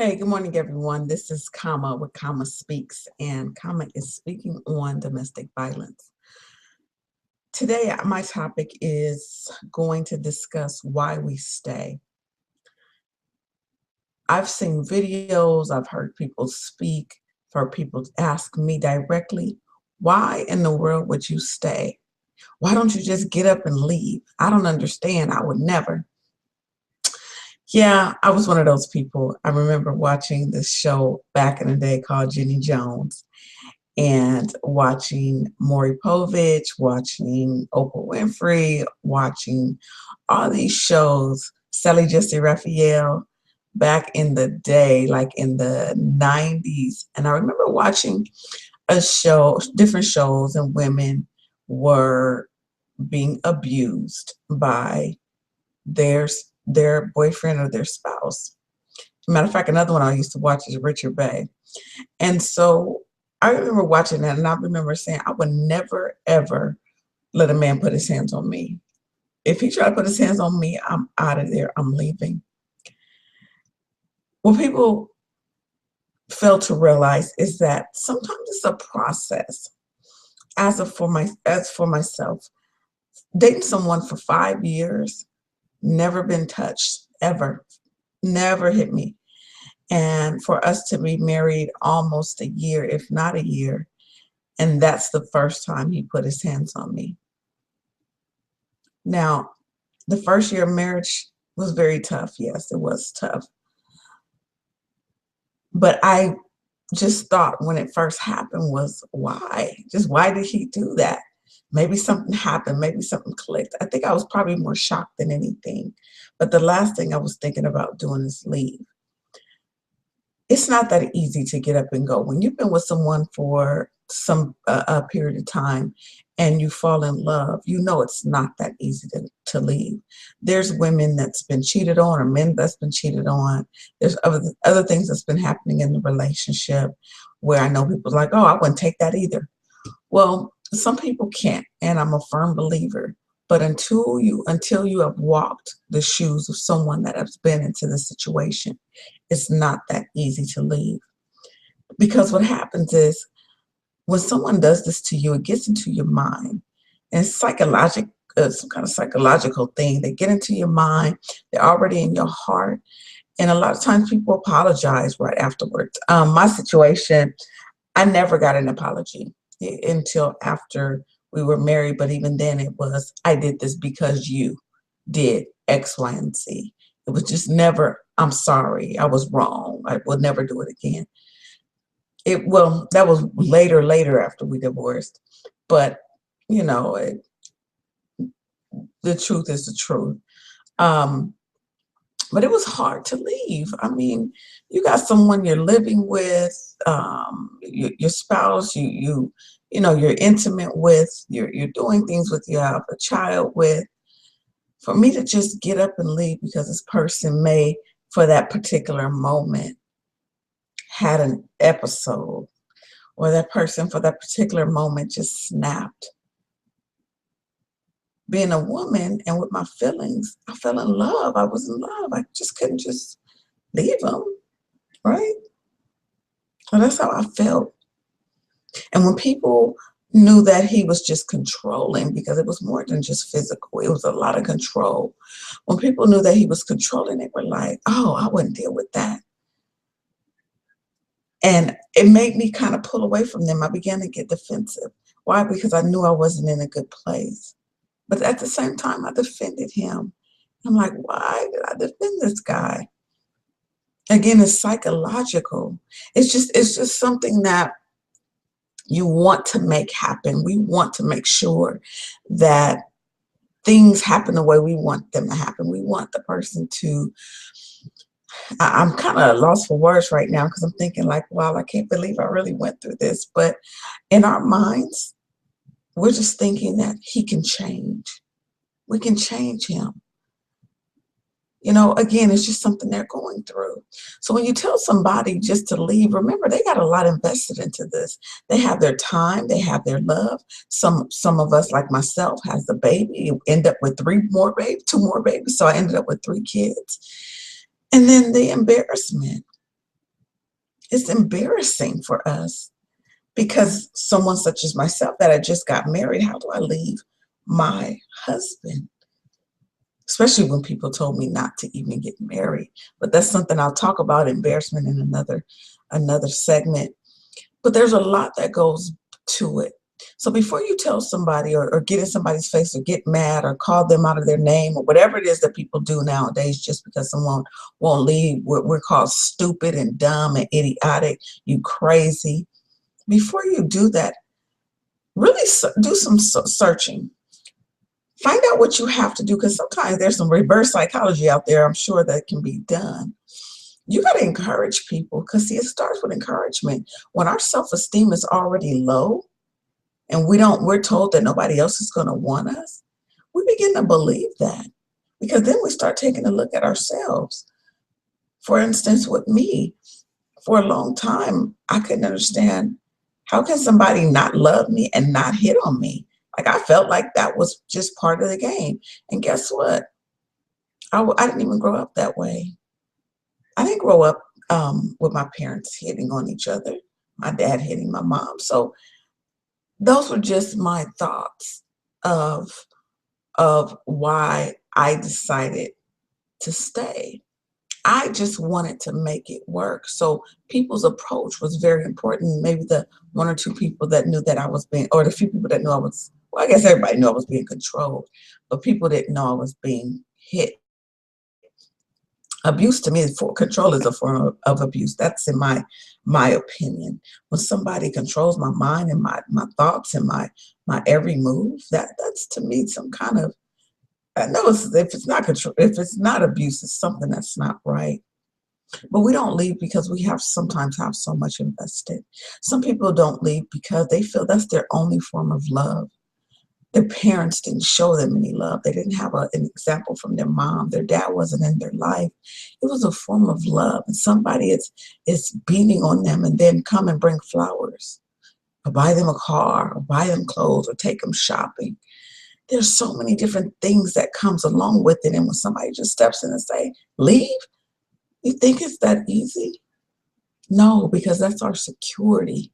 Hey, good morning, everyone. This is Kama with Kama Speaks, and Kama is speaking on domestic violence. Today, my topic is going to discuss why we stay. I've seen videos, I've heard people speak, heard people ask me directly, why in the world would you stay? Why don't you just get up and leave? I don't understand. I would never. Yeah, I was one of those people. I remember watching this show back in the day called Jenny Jones and watching Maury Povich, watching Oprah Winfrey, watching all these shows, Sally Jesse Raphael, back in the day, like in the 90s. And I remember watching a show, different shows, and women were being abused by their their boyfriend or their spouse. Matter of fact, another one I used to watch is Richard Bay. And so I remember watching that, and I remember saying, I would never, ever let a man put his hands on me. If he tried to put his hands on me, I'm out of there. I'm leaving. What people fail to realize is that sometimes it's a process. As for myself, dating someone for 5 years, never been touched, ever, never hit me. And for us to be married almost a year, if not a year, and that's the first time he put his hands on me. Now, the first year of marriage was very tough. Yes, it was tough. But I just thought when it first happened was why? Just why did he do that? Maybe something happened. Maybe something clicked. I think I was probably more shocked than anything. But the last thing I was thinking about doing is leave. It's not that easy to get up and go. When you've been with someone for some a period of time and you fall in love, you know it's not that easy to leave. There's women that's been cheated on or men that's been cheated on. There's other things that's been happening in the relationship where I know people like, oh, I wouldn't take that either. Well, some people can't, and I'm a firm believer. But until you have walked the shoes of someone that has been into the situation, it's not that easy to leave. Because what happens is when someone does this to you, it gets into your mind. And it's some kind of psychological thing. They get into your mind, they're already in your heart. And a lot of times people apologize right afterwards. My situation, I never got an apology until after we were married. But even then, it was, I did this because you did X, Y, and Z. It was just never, I'm sorry, I was wrong. I will never do it again. That was later after we divorced. But, you know, the truth is the truth. Um, but it was hard to leave. I mean, you got someone you're living with, your spouse, you're intimate with, you're doing things with, you have a child with. For me to just get up and leave because this person may, for that particular moment, had an episode, or that person for that particular moment just snapped. Being a woman and with my feelings, I fell in love. I was in love. I just couldn't just leave him, right? And that's how I felt. And when people knew that he was just controlling, because it was more than just physical, it was a lot of control. When people knew that he was controlling, they were like, oh, I wouldn't deal with that. And it made me kind of pull away from them. I began to get defensive. Why? Because I knew I wasn't in a good place. But at the same time, I defended him. I'm like, why did I defend this guy? Again, it's psychological. It's just something that you want to make happen. We want to make sure that things happen the way we want them to happen. We want the person to, I'm kind of lost for words right now because I'm thinking like, wow, I can't believe I really went through this. But in our minds, we're just thinking that he can change. We can change him. Again, it's just something they're going through. So when you tell somebody just to leave, remember they got a lot invested into this. They have their time, they have their love. Some of us, like myself, has a baby. You end up with two more babies. So I ended up with 3 kids. And then the embarrassment. It's embarrassing for us because someone such as myself that I just got married, how do I leave my husband? Especially when people told me not to even get married. But that's something I'll talk about, embarrassment, in another segment. But there's a lot that goes to it. So before you tell somebody or get in somebody's face or get mad or call them out of their name or whatever it is that people do nowadays just because someone won't leave, we're called stupid and dumb and idiotic, you crazy. Before you do that, really do some searching. Find out what you have to do, because sometimes there's some reverse psychology out there, I'm sure, that can be done. You got to encourage people, because see, it starts with encouragement. When our self-esteem is already low and we're told that nobody else is going to want us, we begin to believe that, because then we start taking a look at ourselves. For instance, with me, for a long time, I couldn't understand, how can somebody not love me and not hit on me? Like, I felt like that was just part of the game. And guess what? I didn't even grow up that way. I didn't grow up with my parents hitting on each other, my dad hitting my mom. So those were just my thoughts of why I decided to stay. I just wanted to make it work. So people's approach was very important. Maybe the one or two people that knew that I was being, or the few people that knew I was, well, I guess everybody knew I was being controlled, but people didn't know I was being hit. Abuse, to me, for control, is a form of abuse. That's in my opinion. When somebody controls my mind and my thoughts and my every move, that's to me some kind of, I know if it's not control, if it's not abuse, it's something that's not right. But we don't leave because we sometimes have so much invested. Some people don't leave because they feel that's their only form of love. Their parents didn't show them any love. They didn't have an example from their mom. Their dad wasn't in their life. It was a form of love. And somebody is beaming on them and then come and bring flowers or buy them a car or buy them clothes or take them shopping. There's so many different things that comes along with it. And when somebody just steps in and say, leave, you think it's that easy? No, because that's our security.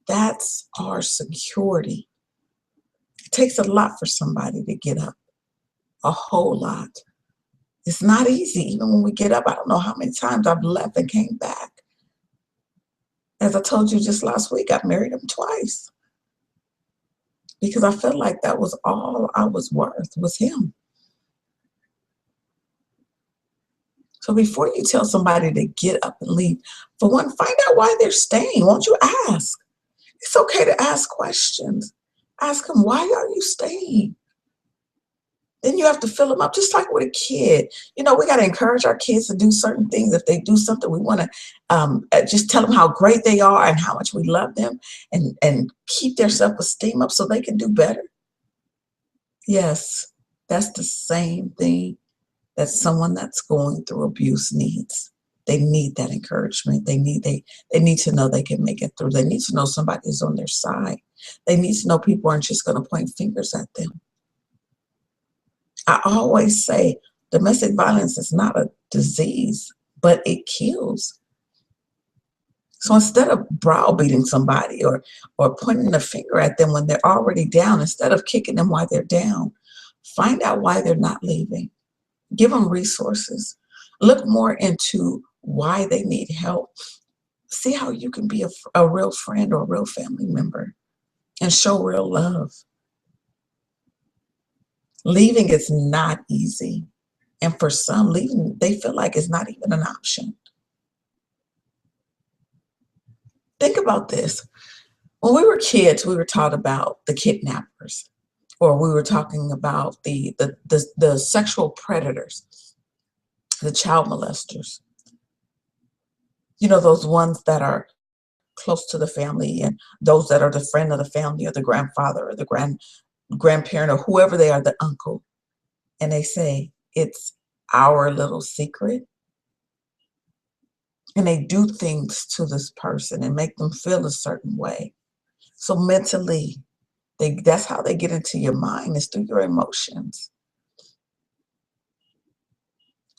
That's our security. It takes a lot for somebody to get up, a whole lot. It's not easy. Even when we get up, I don't know how many times I've left and came back. As I told you just last week, I married him twice because I felt like that was all I was worth, was him. So before you tell somebody to get up and leave, for one, find out why they're staying. Won't you ask? It's okay to ask questions. Ask them, why are you staying? Then you have to fill them up, just like with a kid. You know, we got to encourage our kids to do certain things. If they do something, we want to just tell them how great they are and how much we love them, and keep their self-esteem up so they can do better. Yes, that's the same thing that someone that's going through abuse needs. They need that encouragement. They need to know they can make it through. They need to know somebody's on their side. They need to know people aren't just going to point fingers at them. I always say domestic violence is not a disease, but it kills. So instead of browbeating somebody or pointing the finger at them when they're already down, instead of kicking them while they're down, find out why they're not leaving. Give them resources. Look more into why they need help. See how you can be a real friend or a real family member and show real love. Leaving is not easy. And for some, leaving, they feel like it's not even an option. Think about this. When we were kids, we were taught about the kidnappers, or we were talking about the sexual predators, the child molesters. You know, those ones that are close to the family, and those that are the friend of the family, or the grandfather, or the grandparent, or whoever they are, the uncle. And they say, it's our little secret. And they do things to this person and make them feel a certain way. So mentally, that's how they get into your mind, is through your emotions.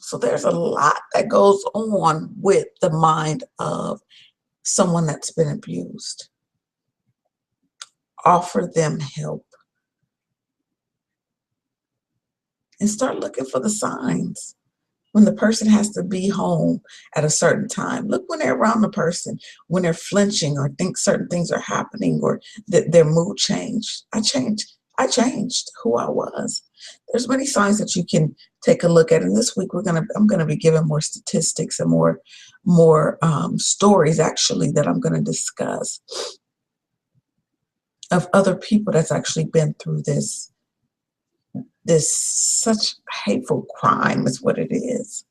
So there's a lot that goes on with the mind of someone that's been abused. Offer them help and start looking for the signs. When the person has to be home at a certain time, look when they're around the person, when they're flinching or think certain things are happening or that their mood changed. I changed who I was. There's many signs that you can take a look at. And this week I'm gonna be giving more statistics and more stories actually that I'm gonna discuss of other people that's actually been through this such hateful crime is what it is.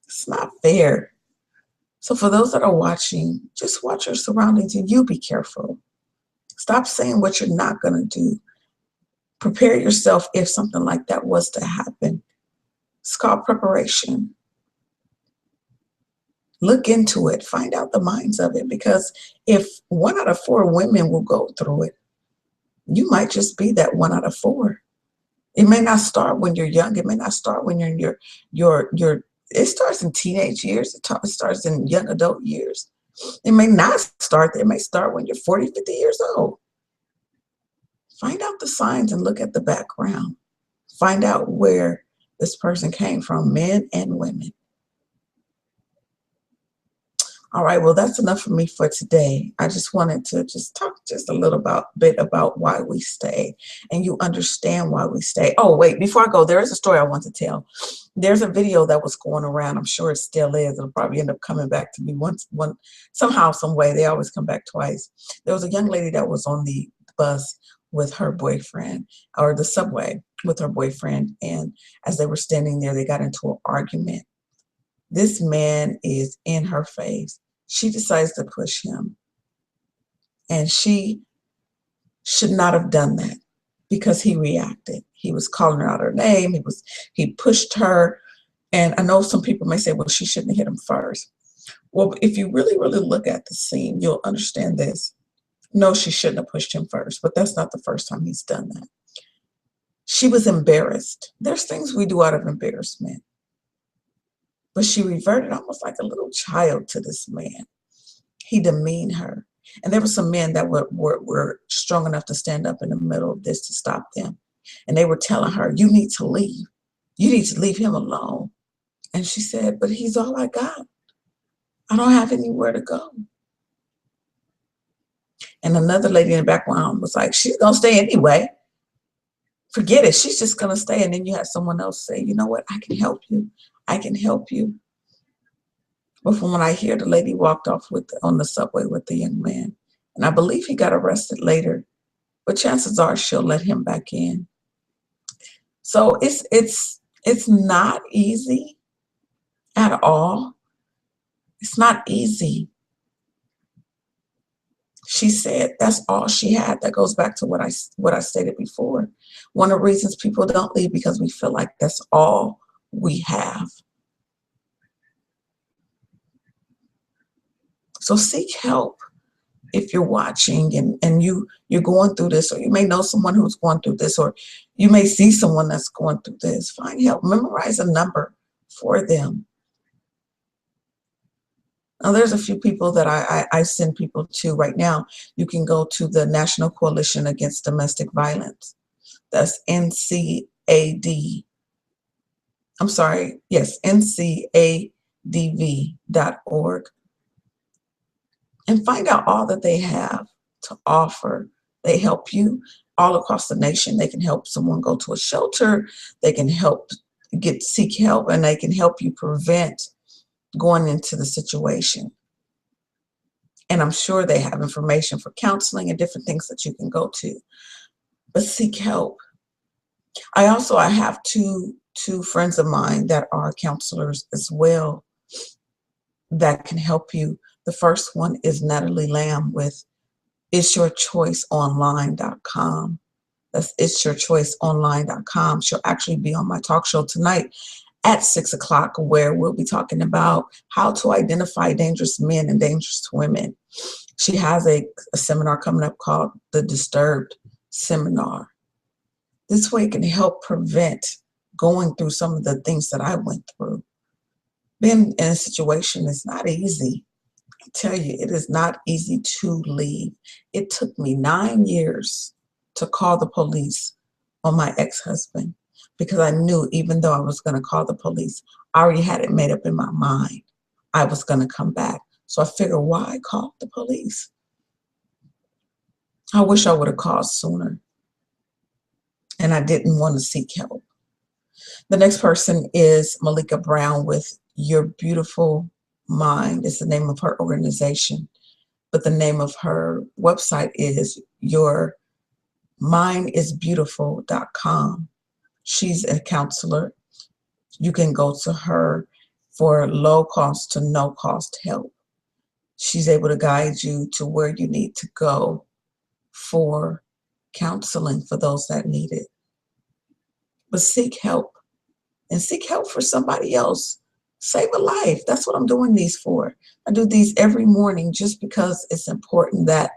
It's not fair. So for those that are watching, just watch your surroundings and you be careful. Stop saying what you're not going to do. Prepare yourself if something like that was to happen. It's called preparation. Look into it. Find out the minds of it, because if 1 out of 4 women will go through it, you might just be that 1 out of 4. It may not start when you're young. It may not start when you're in your it starts in teenage years. It starts in young adult years. It may not start there. It may start when you're 40, 50 years old. Find out the signs and look at the background. Find out where this person came from, men and women. All right, well, that's enough for me for today. I just wanted to just talk just a little bit about why we stay, and you understand why we stay. Oh, wait, before I go, there is a story I want to tell. There's a video that was going around. I'm sure it still is. It'll probably end up coming back to me somehow, some way. They always come back twice. There was a young lady that was on the bus with her boyfriend, or the subway with her boyfriend, and as they were standing there, they got into an argument. This man is in her face. She decides to push him. And she should not have done that because he reacted. He was calling her out her name. He pushed her. And I know some people may say, well, she shouldn't have hit him first. Well, if you really, really look at the scene, you'll understand this. No, she shouldn't have pushed him first, but that's not the first time he's done that. She was embarrassed. There's things we do out of embarrassment. But she reverted almost like a little child to this man. He demeaned her. And there were some men that were strong enough to stand up in the middle of this to stop them. And they were telling her, you need to leave. You need to leave him alone. And she said, but he's all I got. I don't have anywhere to go. And another lady in the background was like, she's going to stay anyway. Forget it. She's just going to stay. And then you had someone else say, you know what? I can help you. I can help you. But from what I hear, the lady walked off on the subway with the young man. And I believe he got arrested later. But chances are she'll let him back in. So it's not easy at all. It's not easy. She said that's all she had. That goes back to what I stated before. One of the reasons people don't leave because we feel like that's all we have. So seek help if you're watching and you're going through this, or you may know someone who's going through this, or you may see someone that's going through this. Find help. Memorize a number for them. Now, there's a few people that I send people to right now. You can go to the National Coalition Against Domestic Violence. That's NCAD. I'm sorry. Yes, NCADV.org. And find out all that they have to offer. They help you all across the nation. They can help someone go to a shelter. They can help seek help, and they can help you prevent going into the situation. And I'm sure they have information for counseling and different things that you can go to. But seek help. I have two friends of mine that are counselors as well that can help you. The first one is Natalie Lamb with itsyourchoiceonline.com. That's itsyourchoiceonline.com. She'll actually be on my talk show tonight at 6 o'clock, where we'll be talking about how to identify dangerous men and dangerous women. She has a seminar coming up called the Disturbed Seminar. This way it can help prevent going through some of the things that I went through. Being in a situation is not easy. I tell you, it is not easy to leave. It took me 9 years to call the police on my ex-husband because I knew even though I was going to call the police, I already had it made up in my mind. I was going to come back. So I figured, why call the police? I wish I would have called sooner. And I didn't want to seek help. The next person is Malika Brown with Your Beautiful Mind is the name of her organization. But the name of her website is yourmindisbeautiful.com. She's a counselor. You can go to her for low cost to no cost help. She's able to guide you to where you need to go for counseling for those that need it. But seek help, and seek help for somebody else. Save a life. That's what I'm doing these for. I do these every morning just because it's important that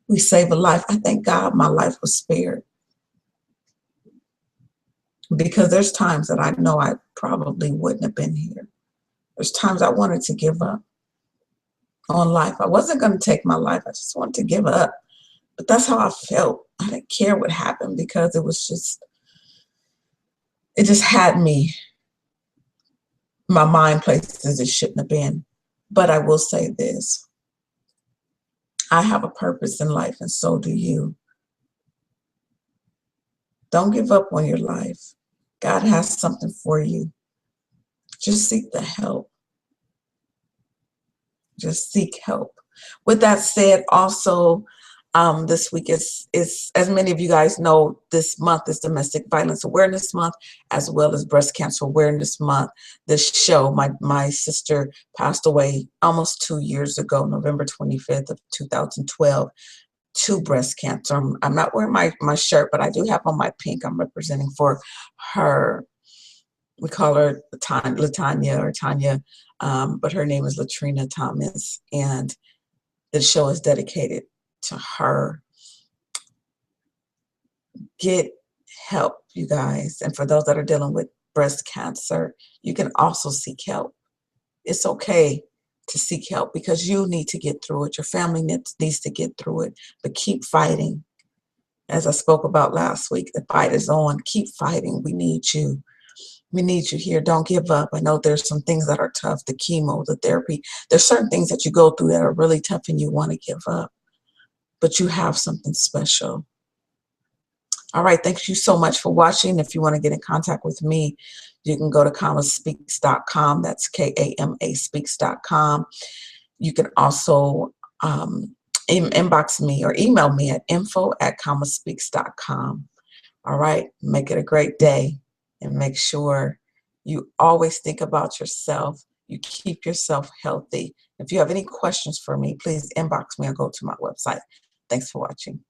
we save a life. I thank God my life was spared, because there's times that I know I probably wouldn't have been here. There's times I wanted to give up on life. I wasn't going to take my life. I just wanted to give up. But that's how I felt. I didn't care what happened because it just had me, my mind places it shouldn't have been. But I will say this. I have a purpose in life, and so do you. Don't give up on your life. God has something for you. Just seek the help. Just seek help. With that said, also, this week is, as many of you guys know, this month is Domestic Violence Awareness Month, as well as Breast Cancer Awareness Month. This show, my sister passed away almost 2 years ago, November 25th of 2012, to breast cancer. I'm not wearing my shirt, but I do have on my pink. I'm representing for her. We call her Latanya or Tanya, but her name is Latrina Thomas, and the show is dedicated to her. Get help, you guys. And for those that are dealing with breast cancer, you can also seek help. It's okay to seek help because you need to get through it. Your family needs to get through it, but keep fighting. As I spoke about last week, the fight is on. Keep fighting. We need you. We need you here. Don't give up. I know there's some things that are tough, the chemo, the therapy. There's certain things that you go through that are really tough and you want to give up, but you have something special. All right. Thank you so much for watching. If you want to get in contact with me, you can go to kamaspeaks.com. That's KAMA speaks.com. You can also inbox me or email me at info@kamaspeaks.com. All right. Make it a great day, and make sure you always think about yourself. You keep yourself healthy. If you have any questions for me, please inbox me or go to my website. Thanks for watching.